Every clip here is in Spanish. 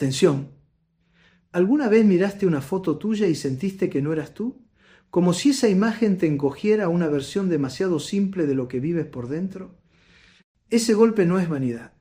Atención, ¿alguna vez miraste una foto tuya y sentiste que no eras tú? Como si esa imagen te encogiera a una versión demasiado simple de lo que vives por dentro. Ese golpe no es vanidad,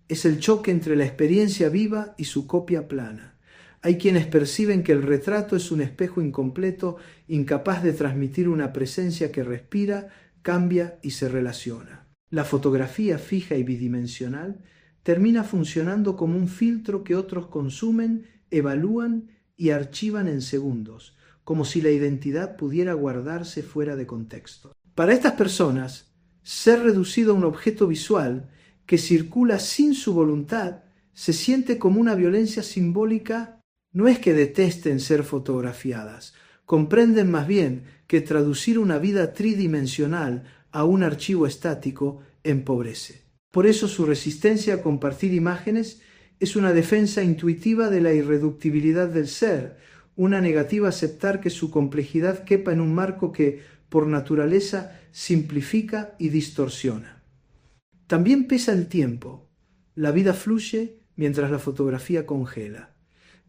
es el choque entre la experiencia viva y su copia plana. Hay quienes perciben que el retrato es un espejo incompleto, incapaz de transmitir una presencia que respira, cambia y se relaciona. La fotografía fija y bidimensional termina funcionando como un filtro que otros consumen, evalúan y archivan en segundos, como si la identidad pudiera guardarse fuera de contexto. Para estas personas, ser reducido a un objeto visual que circula sin su voluntad se siente como una violencia simbólica. No es que detesten ser fotografiadas, comprenden más bien que traducir una vida tridimensional a un archivo estático empobrece. Por eso su resistencia a compartir imágenes es una defensa intuitiva de la irreductibilidad del ser, una negativa a aceptar que su complejidad quepa en un marco que, por naturaleza, simplifica y distorsiona. También pesa el tiempo. La vida fluye mientras la fotografía congela.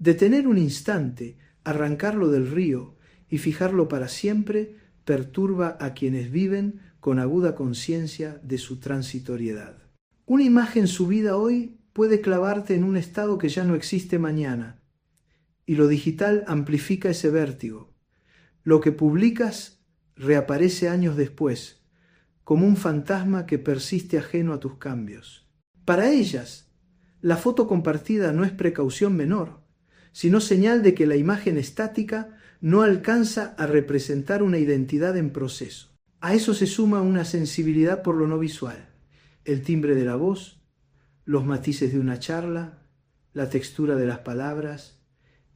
Detener un instante, arrancarlo del río y fijarlo para siempre perturba a quienes viven con aguda conciencia de su transitoriedad. Una imagen subida hoy puede clavarte en un estado que ya no existe mañana, y lo digital amplifica ese vértigo. Lo que publicas reaparece años después, como un fantasma que persiste ajeno a tus cambios. Para ellas, la foto compartida no es precaución menor, sino señal de que la imagen estática no alcanza a representar una identidad en proceso. A eso se suma una sensibilidad por lo no visual, el timbre de la voz, los matices de una charla, la textura de las palabras,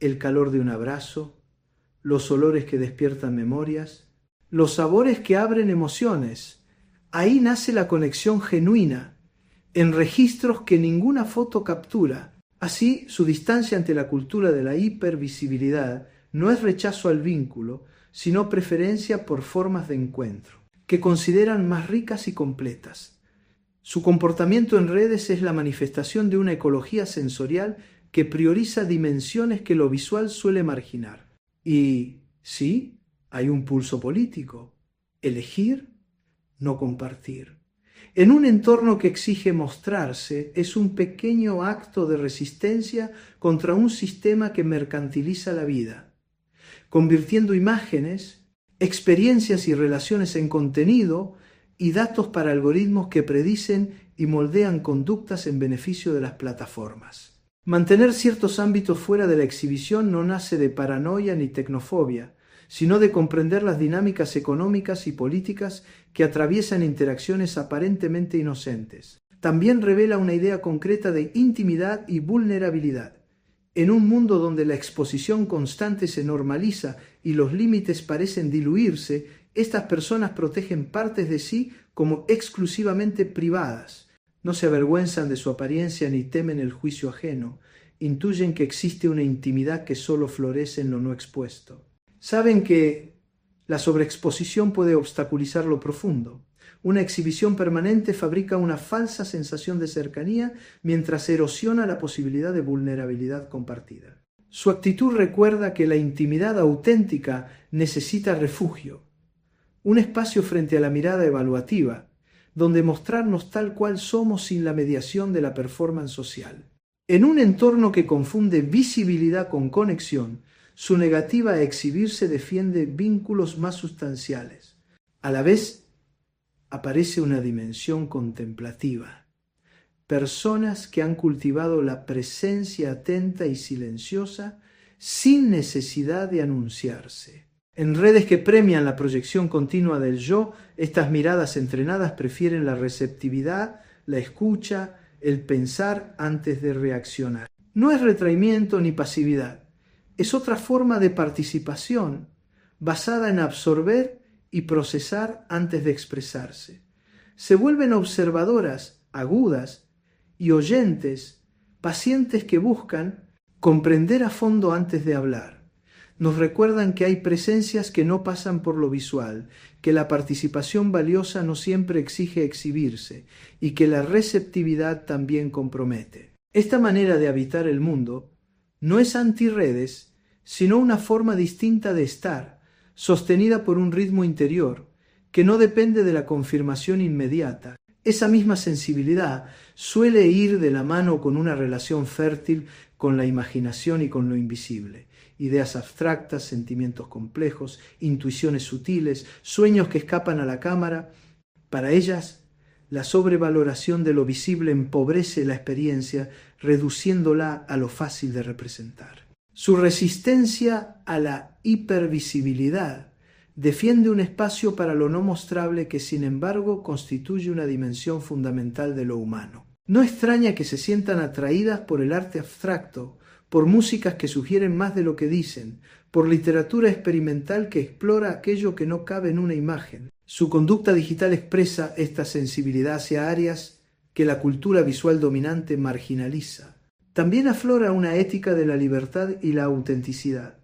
el calor de un abrazo, los olores que despiertan memorias, los sabores que abren emociones. Ahí nace la conexión genuina, en registros que ninguna foto captura. Así, su distancia ante la cultura de la hipervisibilidad no es rechazo al vínculo, sino preferencia por formas de encuentro, que consideran más ricas y completas. Su comportamiento en redes es la manifestación de una ecología sensorial que prioriza dimensiones que lo visual suele marginar. Y sí, hay un pulso político: elegir, no compartir. En un entorno que exige mostrarse, es un pequeño acto de resistencia contra un sistema que mercantiliza la vida, convirtiendo imágenes, experiencias y relaciones en contenido y datos para algoritmos que predicen y moldean conductas en beneficio de las plataformas. Mantener ciertos ámbitos fuera de la exhibición no nace de paranoia ni tecnofobia, sino de comprender las dinámicas económicas y políticas que atraviesan interacciones aparentemente inocentes. También revela una idea concreta de intimidad y vulnerabilidad. En un mundo donde la exposición constante se normaliza y los límites parecen diluirse, estas personas protegen partes de sí como exclusivamente privadas. No se avergüenzan de su apariencia ni temen el juicio ajeno. Intuyen que existe una intimidad que solo florece en lo no expuesto. Saben que la sobreexposición puede obstaculizar lo profundo. Una exhibición permanente fabrica una falsa sensación de cercanía mientras erosiona la posibilidad de vulnerabilidad compartida. Su actitud recuerda que la intimidad auténtica necesita refugio, un espacio frente a la mirada evaluativa, donde mostrarnos tal cual somos sin la mediación de la performance social. En un entorno que confunde visibilidad con conexión, su negativa a exhibirse defiende vínculos más sustanciales. A la vez, aparece una dimensión contemplativa. Personas que han cultivado la presencia atenta y silenciosa sin necesidad de anunciarse. En redes que premian la proyección continua del yo, estas miradas entrenadas prefieren la receptividad, la escucha, el pensar antes de reaccionar. No es retraimiento ni pasividad. Es otra forma de participación basada en absorber y procesar antes de expresarse. Se vuelven observadoras, agudas y oyentes, pacientes que buscan comprender a fondo antes de hablar. Nos recuerdan que hay presencias que no pasan por lo visual, que la participación valiosa no siempre exige exhibirse y que la receptividad también compromete. Esta manera de habitar el mundo No es antirredes, sino una forma distinta de estar, sostenida por un ritmo interior, que no depende de la confirmación inmediata. Esa misma sensibilidad suele ir de la mano con una relación fértil con la imaginación y con lo invisible. Ideas abstractas, sentimientos complejos, intuiciones sutiles, sueños que escapan a la cámara. Para ellas, la sobrevaloración de lo visible empobrece la experiencia, reduciéndola a lo fácil de representar. Su resistencia a la hipervisibilidad defiende un espacio para lo no mostrable que, sin embargo, constituye una dimensión fundamental de lo humano. No extraña que se sientan atraídas por el arte abstracto, por músicas que sugieren más de lo que dicen, por literatura experimental que explora aquello que no cabe en una imagen. Su conducta digital expresa esta sensibilidad hacia áreas que la cultura visual dominante marginaliza. También aflora una ética de la libertad y la autenticidad.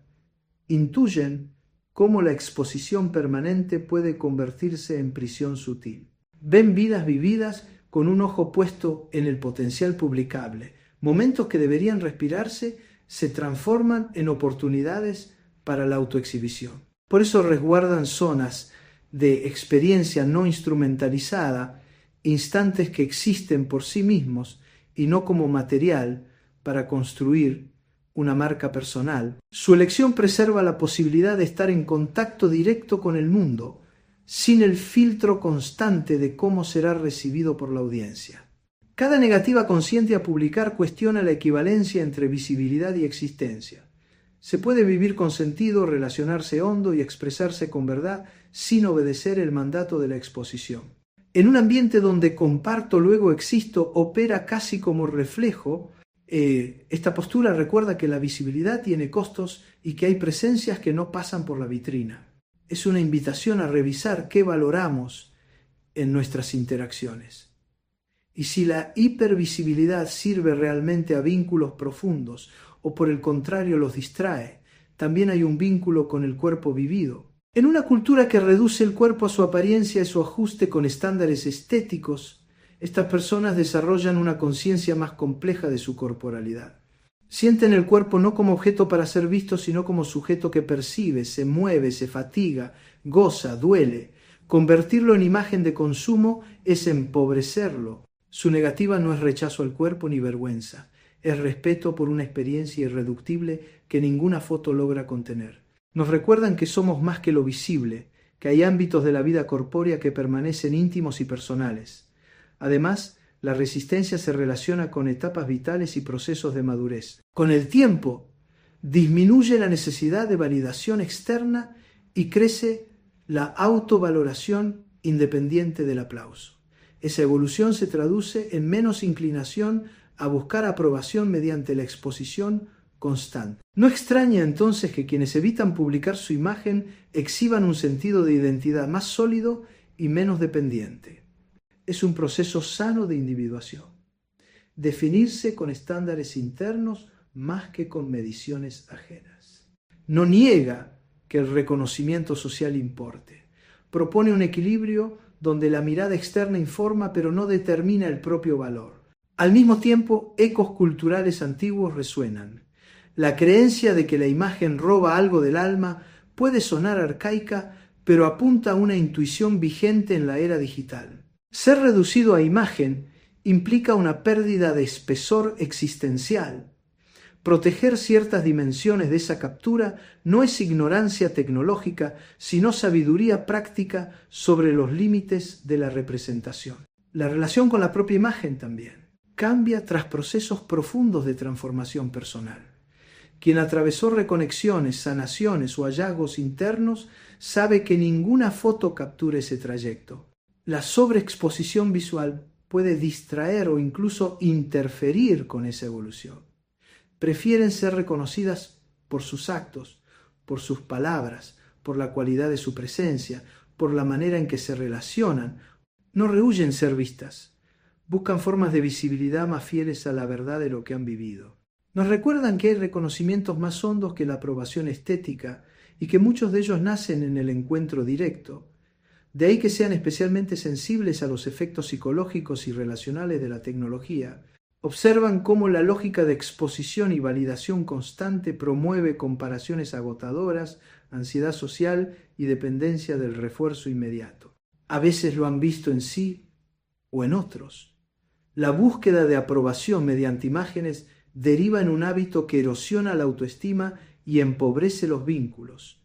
Intuyen cómo la exposición permanente puede convertirse en prisión sutil. Ven vidas vividas con un ojo puesto en el potencial publicable. Momentos que deberían respirarse se transforman en oportunidades para la autoexhibición. Por eso resguardan zonas de experiencia no instrumentalizada, instantes que existen por sí mismos y no como material para construir una marca personal. Su elección preserva la posibilidad de estar en contacto directo con el mundo, sin el filtro constante de cómo será recibido por la audiencia. Cada negativa consciente a publicar cuestiona la equivalencia entre visibilidad y existencia. Se puede vivir con sentido, relacionarse hondo y expresarse con verdad sin obedecer el mandato de la exposición. En un ambiente donde comparto, luego existo, opera casi como reflejo. Esta postura recuerda que la visibilidad tiene costos y que hay presencias que no pasan por la vitrina. Es una invitación a revisar qué valoramos en nuestras interacciones. Y si la hipervisibilidad sirve realmente a vínculos profundos o por el contrario los distrae, también hay un vínculo con el cuerpo vivido. En una cultura que reduce el cuerpo a su apariencia y su ajuste con estándares estéticos, estas personas desarrollan una conciencia más compleja de su corporalidad. Sienten el cuerpo no como objeto para ser visto, sino como sujeto que percibe, se mueve, se fatiga, goza, duele. Convertirlo en imagen de consumo es empobrecerlo. Su negativa no es rechazo al cuerpo ni vergüenza, es respeto por una experiencia irreductible que ninguna foto logra contener. Nos recuerdan que somos más que lo visible, que hay ámbitos de la vida corpórea que permanecen íntimos y personales. Además, la resistencia se relaciona con etapas vitales y procesos de madurez. Con el tiempo, disminuye la necesidad de validación externa y crece la autovaloración independiente del aplauso. Esa evolución se traduce en menos inclinación a buscar aprobación mediante la exposición constante. No extraña entonces que quienes evitan publicar su imagen exhiban un sentido de identidad más sólido y menos dependiente. Es un proceso sano de individuación. Definirse con estándares internos más que con mediciones ajenas. No niega que el reconocimiento social importe. Propone un equilibrio donde la mirada externa informa pero no determina el propio valor. Al mismo tiempo, ecos culturales antiguos resuenan. La creencia de que la imagen roba algo del alma puede sonar arcaica, pero apunta a una intuición vigente en la era digital. Ser reducido a imagen implica una pérdida de espesor existencial. Proteger ciertas dimensiones de esa captura no es ignorancia tecnológica, sino sabiduría práctica sobre los límites de la representación. La relación con la propia imagen también cambia tras procesos profundos de transformación personal. Quien atravesó reconexiones, sanaciones o hallazgos internos sabe que ninguna foto captura ese trayecto. La sobreexposición visual puede distraer o incluso interferir con esa evolución. Prefieren ser reconocidas por sus actos, por sus palabras, por la cualidad de su presencia, por la manera en que se relacionan. No rehúyen ser vistas. Buscan formas de visibilidad más fieles a la verdad de lo que han vivido. Nos recuerdan que hay reconocimientos más hondos que la aprobación estética y que muchos de ellos nacen en el encuentro directo. De ahí que sean especialmente sensibles a los efectos psicológicos y relacionales de la tecnología, Observan cómo la lógica de exposición y validación constante promueve comparaciones agotadoras, ansiedad social y dependencia del refuerzo inmediato. A veces lo han visto en sí o en otros. La búsqueda de aprobación mediante imágenes deriva en un hábito que erosiona la autoestima y empobrece los vínculos.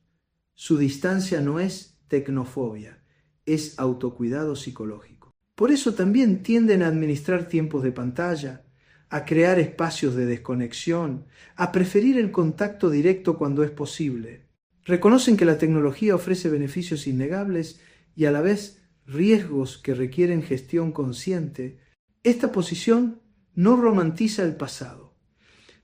Su distancia no es tecnofobia, es autocuidado psicológico. Por eso también tienden a administrar tiempos de pantalla, a crear espacios de desconexión, a preferir el contacto directo cuando es posible. Reconocen que la tecnología ofrece beneficios innegables y a la vez riesgos que requieren gestión consciente. Esta posición no romantiza el pasado.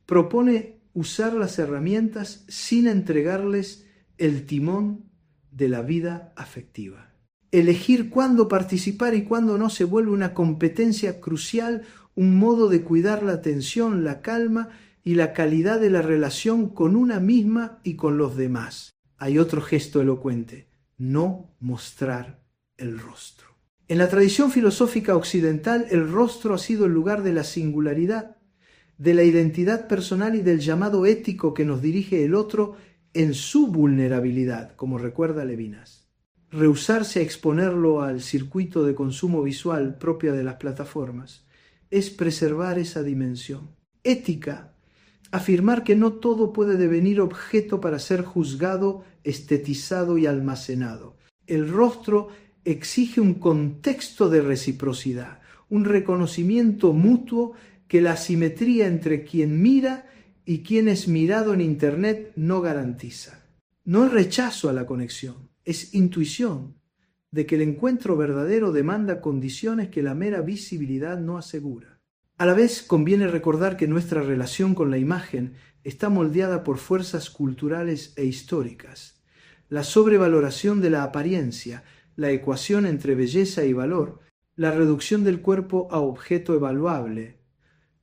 Propone usar las herramientas sin entregarles el timón de la vida afectiva. Elegir cuándo participar y cuándo no se vuelve una competencia crucial, un modo de cuidar la atención, la calma y la calidad de la relación con una misma y con los demás. Hay otro gesto elocuente: no mostrar el rostro. En la tradición filosófica occidental, el rostro ha sido el lugar de la singularidad, de la identidad personal y del llamado ético que nos dirige el otro en su vulnerabilidad, como recuerda Levinas. Rehusarse a exponerlo al circuito de consumo visual propia de las plataformas es preservar esa dimensión. Ética: afirmar que no todo puede devenir objeto para ser juzgado, estetizado y almacenado. El rostro exige un contexto de reciprocidad, un reconocimiento mutuo que la asimetría entre quien mira y quien es mirado en Internet no garantiza. No es rechazo a la conexión, es intuición de que el encuentro verdadero demanda condiciones que la mera visibilidad no asegura. A la vez, conviene recordar que nuestra relación con la imagen está moldeada por fuerzas culturales e históricas. La sobrevaloración de la apariencia, la ecuación entre belleza y valor, la reducción del cuerpo a objeto evaluable,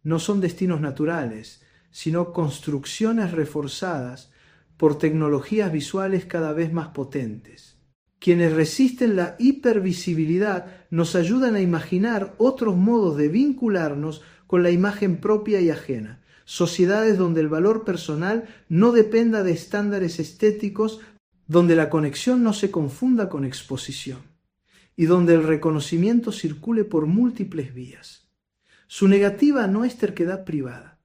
no son destinos naturales, sino construcciones reforzadas por tecnologías visuales cada vez más potentes. Quienes resisten la hipervisibilidad nos ayudan a imaginar otros modos de vincularnos con la imagen propia y ajena, sociedades donde el valor personal no dependa de estándares estéticos, donde la conexión no se confunda con exposición y donde el reconocimiento circule por múltiples vías. Su negativa no es terquedad privada,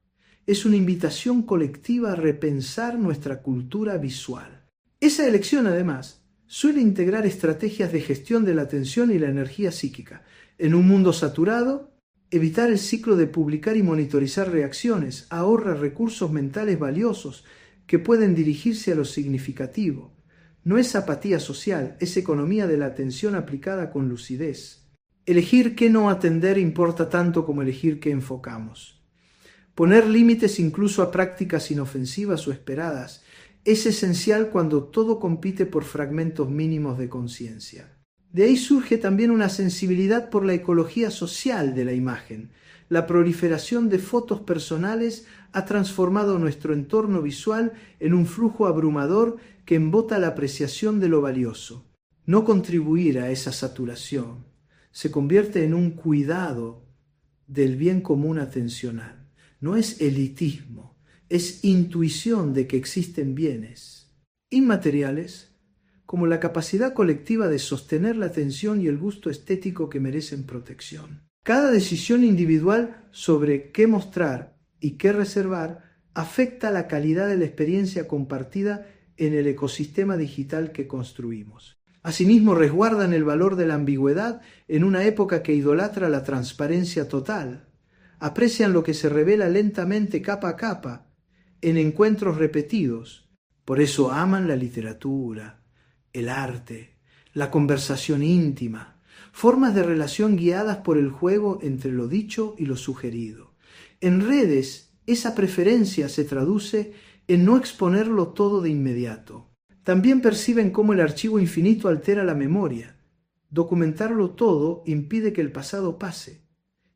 es una invitación colectiva a repensar nuestra cultura visual. Esa elección, además, suele integrar estrategias de gestión de la atención y la energía psíquica. En un mundo saturado, evitar el ciclo de publicar y monitorizar reacciones ahorra recursos mentales valiosos que pueden dirigirse a lo significativo. No es apatía social, es economía de la atención aplicada con lucidez. Elegir qué no atender importa tanto como elegir qué enfocamos. Poner límites incluso a prácticas inofensivas o esperadas es esencial cuando todo compite por fragmentos mínimos de conciencia. De ahí surge también una sensibilidad por la ecología social de la imagen. La proliferación de fotos personales ha transformado nuestro entorno visual en un flujo abrumador que embota la apreciación de lo valioso. No contribuir a esa saturación se convierte en un cuidado del bien común atencional. No es elitismo, es intuición de que existen bienes inmateriales como la capacidad colectiva de sostener la atención y el gusto estético que merecen protección. Cada decisión individual sobre qué mostrar y qué reservar afecta la calidad de la experiencia compartida en el ecosistema digital que construimos. Asimismo, resguardan el valor de la ambigüedad en una época que idolatra la transparencia total. Aprecian lo que se revela lentamente capa a capa, en encuentros repetidos. Por eso aman la literatura, el arte, la conversación íntima, formas de relación guiadas por el juego entre lo dicho y lo sugerido. En redes, esa preferencia se traduce en no exponerlo todo de inmediato. También perciben cómo el archivo infinito altera la memoria. Documentarlo todo impide que el pasado pase.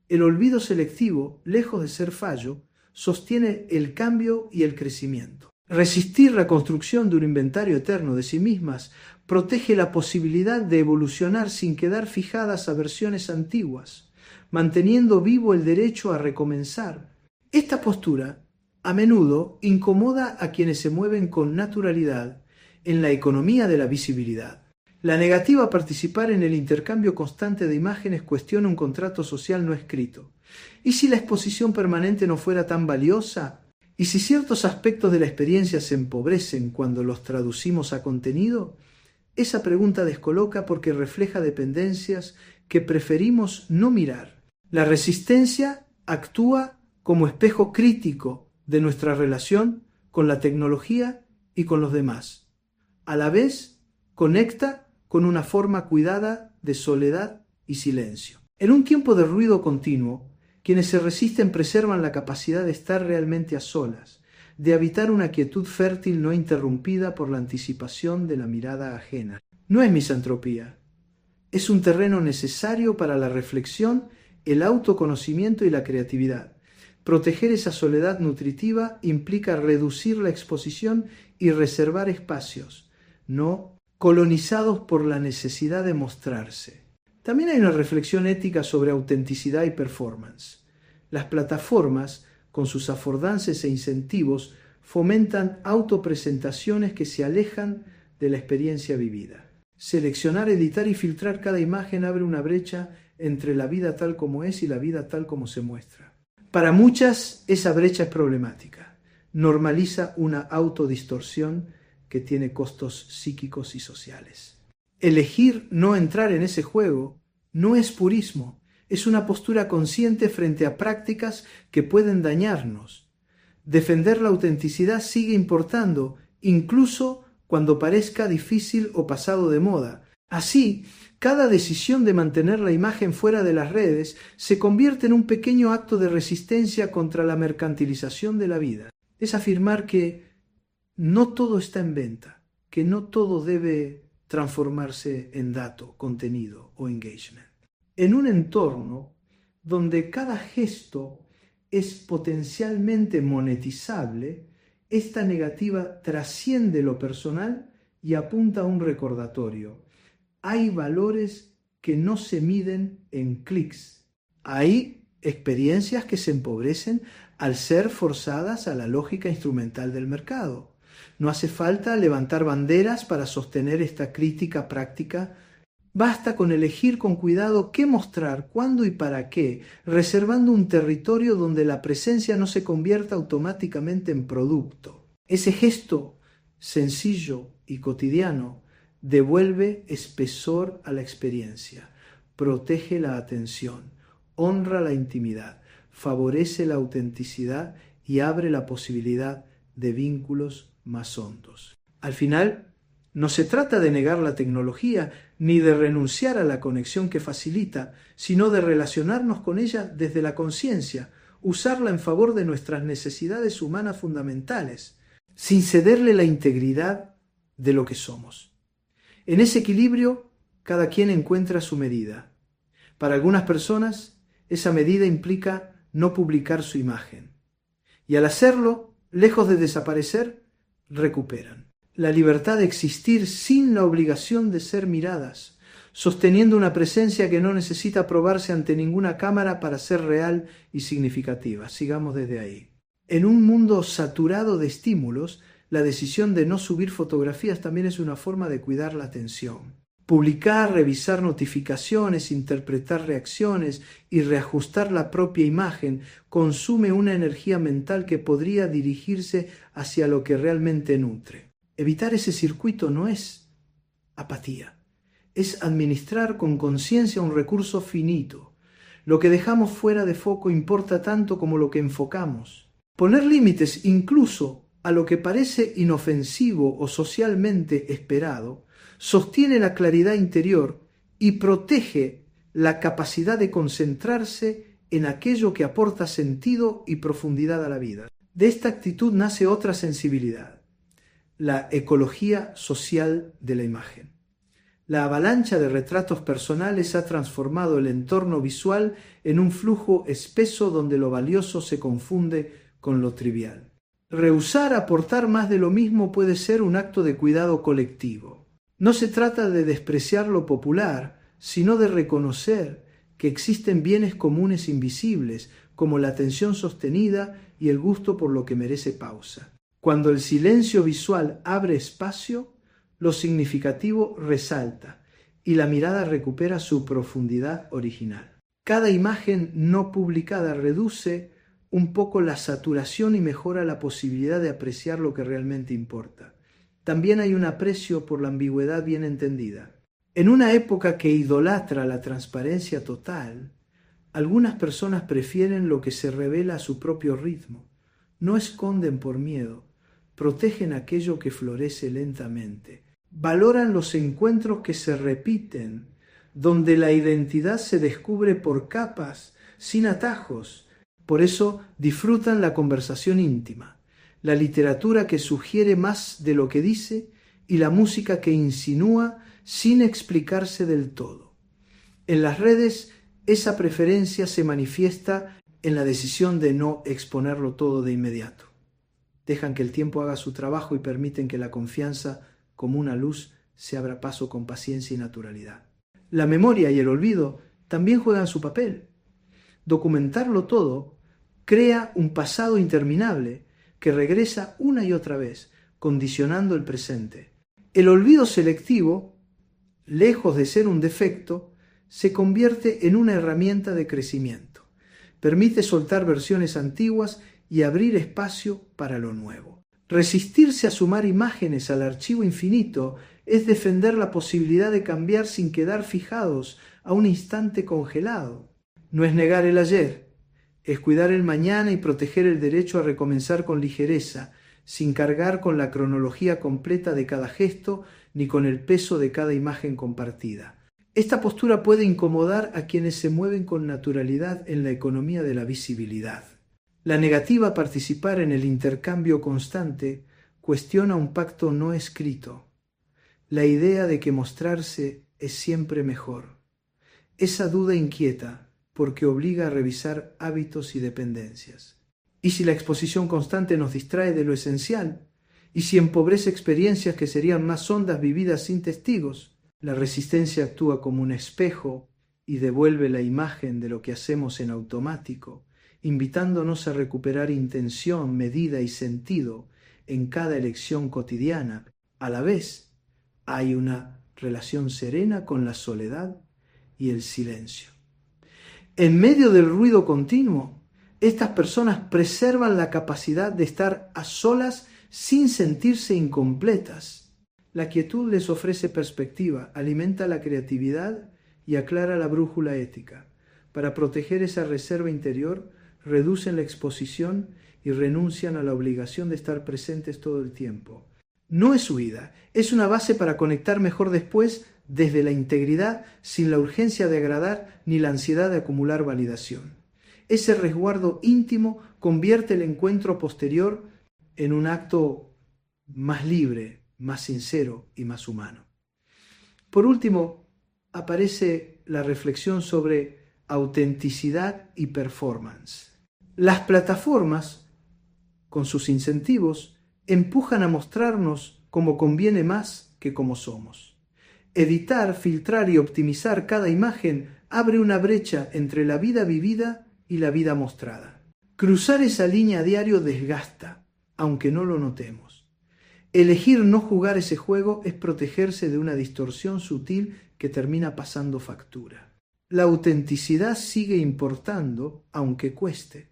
El olvido selectivo, lejos de ser fallo, sostiene el cambio y el crecimiento. Resistir la construcción de un inventario eterno de sí mismas protege la posibilidad de evolucionar sin quedar fijadas a versiones antiguas. manteniendo vivo el derecho a recomenzar. Esta postura a menudo incomoda a quienes se mueven con naturalidad en la economía de la visibilidad. La negativa a participar en el intercambio constante de imágenes cuestiona un contrato social no escrito. ¿Y si la exposición permanente no fuera tan valiosa? ¿Y si ciertos aspectos de la experiencia se empobrecen cuando los traducimos a contenido? Esa pregunta descoloca porque refleja dependencias que preferimos no mirar. La resistencia actúa como espejo crítico de nuestra relación con la tecnología y con los demás. A la vez, conecta con una forma cuidada de soledad y silencio. En un tiempo de ruido continuo, quienes se resisten preservan la capacidad de estar realmente a solas, de habitar una quietud fértil no interrumpida por la anticipación de la mirada ajena. No es misantropía, es un terreno necesario para la reflexión, el autoconocimiento y la creatividad. Proteger esa soledad nutritiva implica reducir la exposición y reservar espacios, no colonizados por la necesidad de mostrarse. También hay una reflexión ética sobre autenticidad y performance. Las plataformas, con sus affordances e incentivos, fomentan autopresentaciones que se alejan de la experiencia vivida. Seleccionar, editar y filtrar cada imagen abre una brecha entre la vida tal como es y la vida tal como se muestra. Para muchas, esa brecha es problemática. Normaliza una autodistorsión que tiene costos psíquicos y sociales. Elegir no entrar en ese juego no es purismo, es una postura consciente frente a prácticas que pueden dañarnos. Defender la autenticidad sigue importando, incluso cuando parezca difícil o pasado de moda. Así, cada decisión de mantener la imagen fuera de las redes se convierte en un pequeño acto de resistencia contra la mercantilización de la vida. Es afirmar que no todo está en venta, que no todo debe transformarse en dato, contenido o engagement. En un entorno donde cada gesto es potencialmente monetizable, esta negativa trasciende lo personal y apunta a un recordatorio. Hay valores que no se miden en clics. Hay experiencias que se empobrecen al ser forzadas a la lógica instrumental del mercado. No hace falta levantar banderas para sostener esta crítica práctica. Basta con elegir con cuidado qué mostrar, cuándo y para qué, reservando un territorio donde la presencia no se convierta automáticamente en producto. Ese gesto sencillo y cotidiano devuelve espesor a la experiencia, protege la atención, honra la intimidad, favorece la autenticidad y abre la posibilidad de vínculos más hondos. Al final, no se trata de negar la tecnología ni de renunciar a la conexión que facilita, sino de relacionarnos con ella desde la conciencia, usarla en favor de nuestras necesidades humanas fundamentales, sin cederle la integridad de lo que somos. En ese equilibrio, cada quien encuentra su medida. Para algunas personas, esa medida implica no publicar su imagen. Y al hacerlo, lejos de desaparecer, recuperan la libertad de existir sin la obligación de ser miradas, sosteniendo una presencia que no necesita probarse ante ninguna cámara para ser real y significativa. Sigamos desde ahí. En un mundo saturado de estímulos, la decisión de no subir fotografías también es una forma de cuidar la atención. Publicar, revisar notificaciones, interpretar reacciones y reajustar la propia imagen consume una energía mental que podría dirigirse hacia lo que realmente nutre. Evitar ese circuito no es apatía, es administrar con conciencia un recurso finito. Lo que dejamos fuera de foco importa tanto como lo que enfocamos. Poner límites incluso a lo que parece inofensivo o socialmente esperado sostiene la claridad interior y protege la capacidad de concentrarse en aquello que aporta sentido y profundidad a la vida. De esta actitud nace otra sensibilidad, la ecología social de la imagen. La avalancha de retratos personales ha transformado el entorno visual en un flujo espeso donde lo valioso se confunde con lo trivial. Rehusar aportar más de lo mismo puede ser un acto de cuidado colectivo. No se trata de despreciar lo popular, sino de reconocer que existen bienes comunes invisibles, como la atención sostenida y el gusto por lo que merece pausa. Cuando el silencio visual abre espacio, lo significativo resalta y la mirada recupera su profundidad original. Cada imagen no publicada reduce un poco la saturación y mejora la posibilidad de apreciar lo que realmente importa. También hay un aprecio por la ambigüedad bien entendida. En una época que idolatra la transparencia total, algunas personas prefieren lo que se revela a su propio ritmo. No esconden por miedo, protegen aquello que florece lentamente. Valoran los encuentros que se repiten, donde la identidad se descubre por capas, sin atajos. Por eso disfrutan la conversación íntima, la literatura que sugiere más de lo que dice y la música que insinúa sin explicarse del todo. En las redes, esa preferencia se manifiesta en la decisión de no exponerlo todo de inmediato. Dejan que el tiempo haga su trabajo y permiten que la confianza, como una luz, se abra paso con paciencia y naturalidad. La memoria y el olvido también juegan su papel. Documentarlo todo crea un pasado interminable que regresa una y otra vez, condicionando el presente. El olvido selectivo, lejos de ser un defecto, se convierte en una herramienta de crecimiento. Permite soltar versiones antiguas y abrir espacio para lo nuevo. Resistirse a sumar imágenes al archivo infinito es defender la posibilidad de cambiar sin quedar fijados a un instante congelado. No es negar el ayer, es cuidar el mañana y proteger el derecho a recomenzar con ligereza, sin cargar con la cronología completa de cada gesto ni con el peso de cada imagen compartida. Esta postura puede incomodar a quienes se mueven con naturalidad en la economía de la visibilidad. La negativa a participar en el intercambio constante cuestiona un pacto no escrito, la idea de que mostrarse es siempre mejor. Esa duda inquieta porque obliga a revisar hábitos y dependencias. ¿Y si la exposición constante nos distrae de lo esencial? ¿Y si empobrece experiencias que serían más hondas vividas sin testigos? La resistencia actúa como un espejo y devuelve la imagen de lo que hacemos en automático, invitándonos a recuperar intención, medida y sentido en cada elección cotidiana. A la vez, hay una relación serena con la soledad y el silencio. En medio del ruido continuo, estas personas preservan la capacidad de estar a solas sin sentirse incompletas. La quietud les ofrece perspectiva, alimenta la creatividad y aclara la brújula ética. Para proteger esa reserva interior, reducen la exposición y renuncian a la obligación de estar presentes todo el tiempo. No es huida, es una base para conectar mejor después desde la integridad, sin la urgencia de agradar ni la ansiedad de acumular validación. Ese resguardo íntimo convierte el encuentro posterior en un acto más libre, más sincero y más humano. Por último, aparece la reflexión sobre autenticidad y performance. Las plataformas, con sus incentivos, empujan a mostrarnos como conviene más que como somos. Editar, filtrar y optimizar cada imagen abre una brecha entre la vida vivida y la vida mostrada. Cruzar esa línea a diario desgasta, aunque no lo notemos. Elegir no jugar ese juego es protegerse de una distorsión sutil que termina pasando factura. La autenticidad sigue importando, aunque cueste.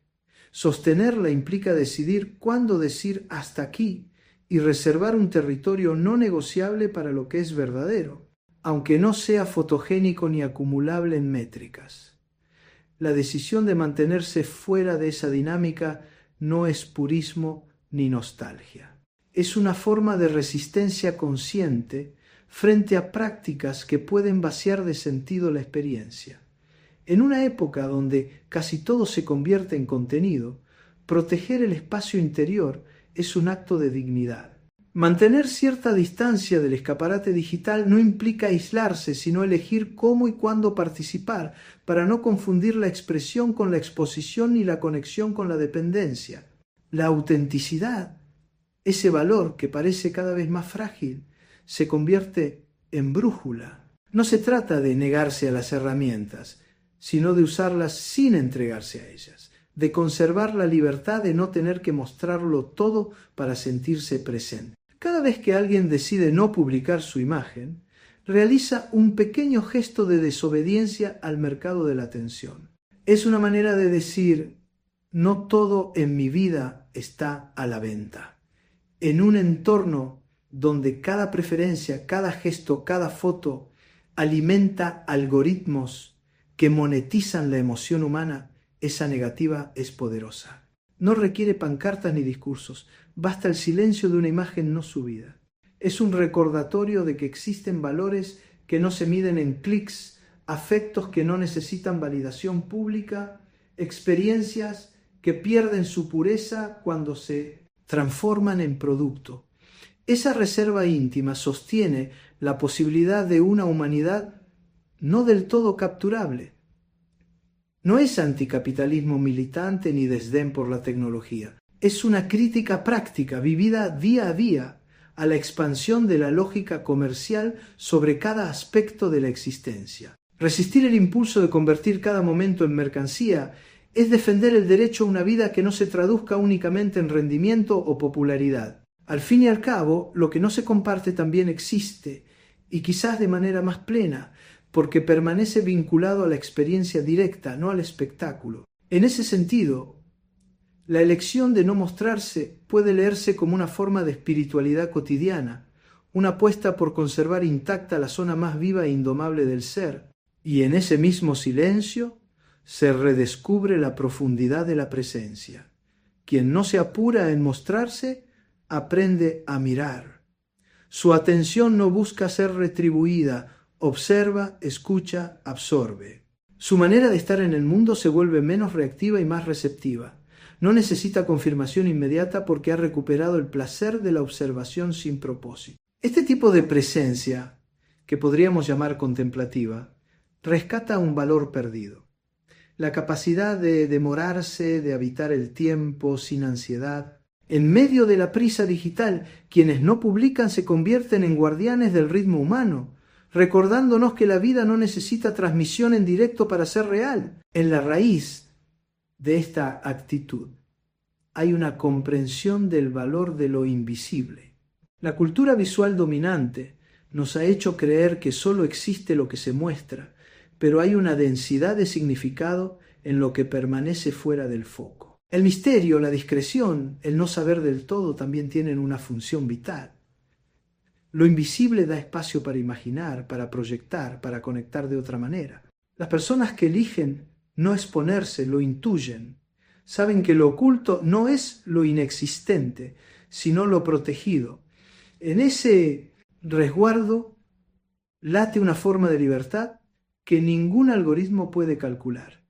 Sostenerla implica decidir cuándo decir hasta aquí y reservar un territorio no negociable para lo que es verdadero, aunque no sea fotogénico ni acumulable en métricas. La decisión de mantenerse fuera de esa dinámica no es purismo ni nostalgia. Es una forma de resistencia consciente frente a prácticas que pueden vaciar de sentido la experiencia. En una época donde casi todo se convierte en contenido, proteger el espacio interior es un acto de dignidad. Mantener cierta distancia del escaparate digital no implica aislarse, sino elegir cómo y cuándo participar, para no confundir la expresión con la exposición ni la conexión con la dependencia. La autenticidad, ese valor que parece cada vez más frágil, se convierte en brújula. No se trata de negarse a las herramientas, sino de usarlas sin entregarse a ellas, de conservar la libertad de no tener que mostrarlo todo para sentirse presente. Cada vez que alguien decide no publicar su imagen, realiza un pequeño gesto de desobediencia al mercado de la atención. Es una manera de decir: no todo en mi vida está a la venta. En un entorno donde cada preferencia, cada gesto, cada foto alimenta algoritmos que monetizan la emoción humana, esa negativa es poderosa. No requiere pancartas ni discursos, basta el silencio de una imagen no subida. Es un recordatorio de que existen valores que no se miden en clics, afectos que no necesitan validación pública, experiencias que pierden su pureza cuando se transforman en producto. Esa reserva íntima sostiene la posibilidad de una humanidad no del todo capturable. No es anticapitalismo militante ni desdén por la tecnología. Es una crítica práctica, vivida día a día, a la expansión de la lógica comercial sobre cada aspecto de la existencia. Resistir el impulso de convertir cada momento en mercancía es defender el derecho a una vida que no se traduzca únicamente en rendimiento o popularidad. Al fin y al cabo, lo que no se comparte también existe, y quizás de manera más plena, porque permanece vinculado a la experiencia directa, no al espectáculo. En ese sentido, la elección de no mostrarse puede leerse como una forma de espiritualidad cotidiana, una apuesta por conservar intacta la zona más viva e indomable del ser, y en ese mismo silencio se redescubre la profundidad de la presencia. Quien no se apura en mostrarse, aprende a mirar. Su atención no busca ser retribuida, observa, escucha, absorbe. Su manera de estar en el mundo se vuelve menos reactiva y más receptiva. No necesita confirmación inmediata porque ha recuperado el placer de la observación sin propósito. Este tipo de presencia, que podríamos llamar contemplativa, rescata un valor perdido. La capacidad de demorarse, de habitar el tiempo sin ansiedad. En medio de la prisa digital, quienes no publican se convierten en guardianes del ritmo humano, recordándonos que la vida no necesita transmisión en directo para ser real. En la raíz de esta actitud hay una comprensión del valor de lo invisible. La cultura visual dominante nos ha hecho creer que solo existe lo que se muestra, pero hay una densidad de significado en lo que permanece fuera del foco. El misterio, la discreción, el no saber del todo también tienen una función vital. Lo invisible da espacio para imaginar, para proyectar, para conectar de otra manera. Las personas que eligen no exponerse lo intuyen. Saben que lo oculto no es lo inexistente, sino lo protegido. En ese resguardo late una forma de libertad que ningún algoritmo puede calcular.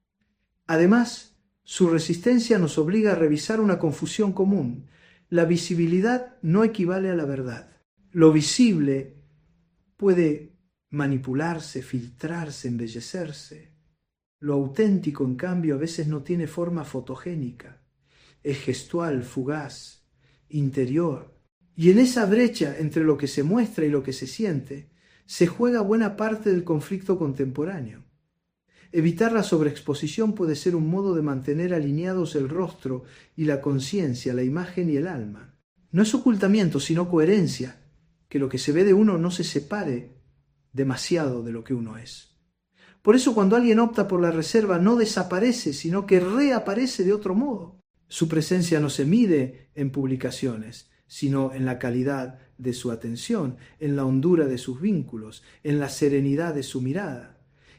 Además, su resistencia nos obliga a revisar una confusión común. La visibilidad no equivale a la verdad. Lo visible puede manipularse, filtrarse, embellecerse. Lo auténtico, en cambio, a veces no tiene forma fotogénica. Es gestual, fugaz, interior. Y en esa brecha entre lo que se muestra y lo que se siente, se juega buena parte del conflicto contemporáneo. Evitar la sobreexposición puede ser un modo de mantener alineados el rostro y la conciencia, la imagen y el alma. No es ocultamiento, sino coherencia, que lo que se ve de uno no se separe demasiado de lo que uno es. Por eso cuando alguien opta por la reserva no desaparece, sino que reaparece de otro modo. Su presencia no se mide en publicaciones, sino en la calidad de su atención, en la hondura de sus vínculos, en la serenidad de su mirada.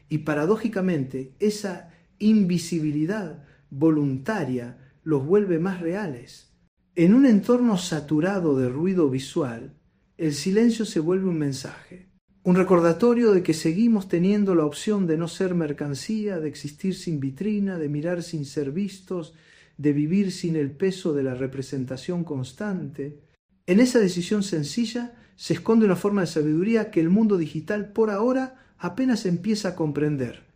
Y paradójicamente, esa invisibilidad voluntaria los vuelve más reales. En un entorno saturado de ruido visual, el silencio se vuelve un mensaje, un recordatorio de que seguimos teniendo la opción de no ser mercancía, de existir sin vitrina, de mirar sin ser vistos, de vivir sin el peso de la representación constante. En esa decisión sencilla se esconde una forma de sabiduría que el mundo digital por ahora apenas empieza a comprender.